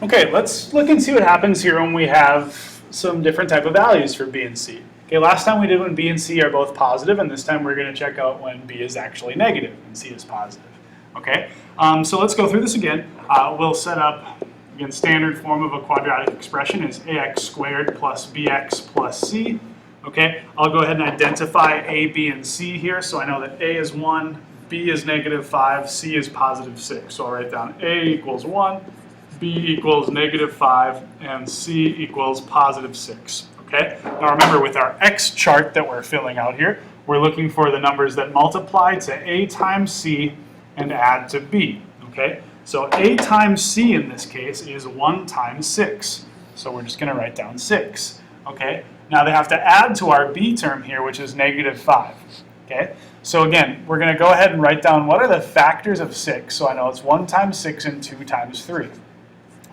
Okay, let's look and see what happens here when we have some different type of values for b and c. Okay, last time we did when b and c are both positive, and this time we're going to check out when b is actually negative and c is positive. Okay, so let's go through this again. We'll set up, again, standard form of a quadratic expression is ax squared plus bx plus c. Okay, I'll go ahead and identify a, b, and c here, so I know that a is 1, b is -5, c is +6. So I'll write down a equals 1, b equals -5, and c equals +6. Okay, now remember, with our x chart that we're filling out here, we're looking for the numbers that multiply to a times c and add to b. Okay, so a times c in this case is 1 times 6. So we're just going to write down 6. Okay, now they have to add to our b term here, which is -5. Okay, so again, we're going to go ahead and write down what are the factors of 6. So I know it's 1 times 6 and 2 times 3.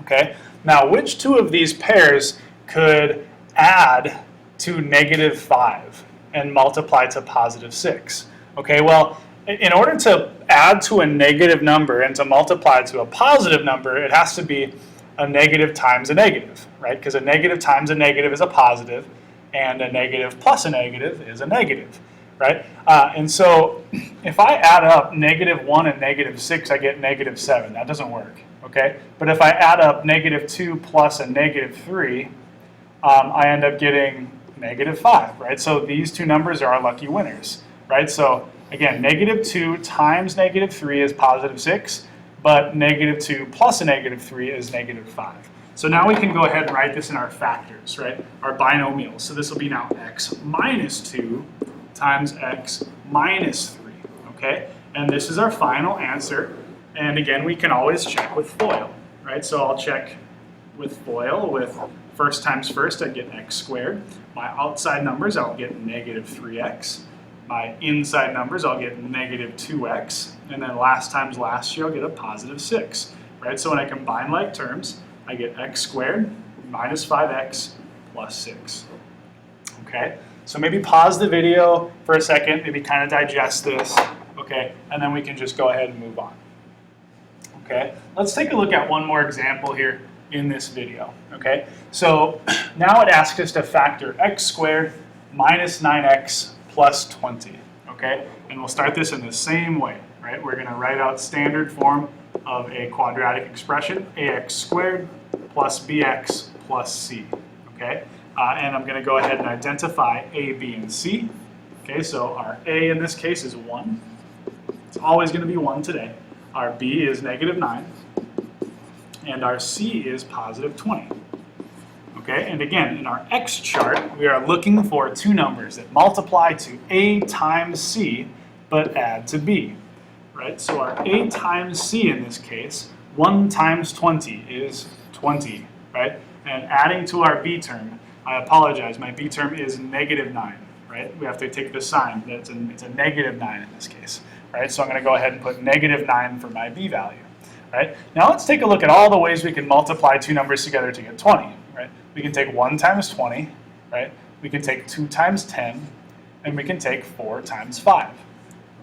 Okay, now which two of these pairs could add to -5 and multiply to +6? Okay, well, in order to add to a negative number and to multiply to a positive number, it has to be a negative times a negative, right? Because a negative times a negative is a positive, and a negative plus a negative is a negative, right? And so if I add up -1 and -6, I get -7. That doesn't work, okay? But if I add up -2 plus a -3, I end up getting -5, right? So these two numbers are our lucky winners, right? So again, -2 times -3 is +6, but -2 plus a -3 is -5. So now we can go ahead and write this in our factors, right? Our binomials. So this will be now x minus 2 times x minus 3, okay? And this is our final answer. And again, we can always check with FOIL, right? So I'll check with FOIL with first times first, I get x squared. My outside numbers, I'll get -3x. My inside numbers, I'll get -2x. And then last times last year, I'll get a +6, right? So when I combine like terms, I get x squared minus 5x plus 6. Okay, so maybe pause the video for a second, maybe kind of digest this, okay, and then we can just go ahead and move on. Okay, let's take a look at one more example here in this video. Okay, so now it asks us to factor x squared minus 9x plus 20. Okay, and we'll start this in the same way, right? We're going to write out standard form of a quadratic expression, ax squared plus bx plus c. Okay, and I'm going to go ahead and identify a, b, and c. Okay, so our a in this case is 1. It's always going to be 1 today. Our b is -9. And our c is +20. Okay, and again, in our x chart, we are looking for two numbers that multiply to a times c, but add to b. Right, so our a times c in this case, 1 times 20 is 20, right? And adding to our b term, I apologize, my b term is -9, right? We have to take the sign, it's a -9 in this case, right? So I'm going to go ahead and put -9 for my b value, right? Now let's take a look at all the ways we can multiply two numbers together to get 20, right? We can take 1 times 20, right? We can take 2 times 10, and we can take 4 times 5.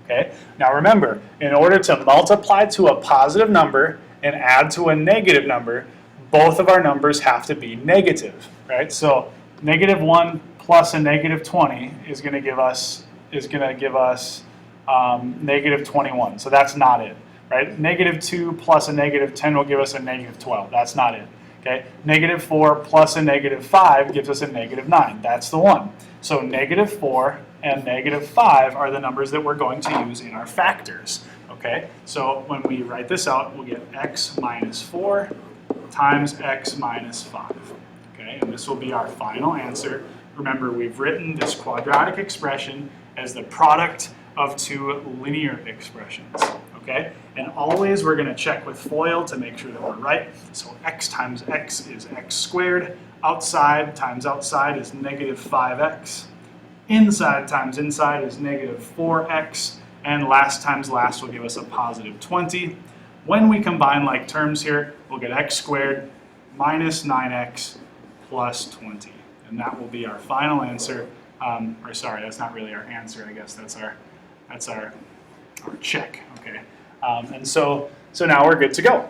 Okay? Now remember, in order to multiply to a positive number and add to a negative number, both of our numbers have to be negative, right? So -1 plus a -20 is going to give us -21. So that's not it, right? -2 plus a -10 will give us a -12. That's not it. Okay? -4 plus a -5 gives us a -9. That's the one. So -4 and -5 are the numbers that we're going to use in our factors. Okay? So when we write this out, we'll get x minus 4 times x minus 5. Okay? And this will be our final answer. Remember, we've written this quadratic expression as the product of two linear expressions. Okay? And always we're going to check with FOIL to make sure that we're right. So x times x is x squared. Outside times outside is -5x. Inside times inside is -4x. And last times last will give us a +20. When we combine like terms here, we'll get x squared minus 9x plus 20. And that will be our final answer. Or sorry, that's not really our answer, I guess. That's our check. Okay. And so now we're good to go.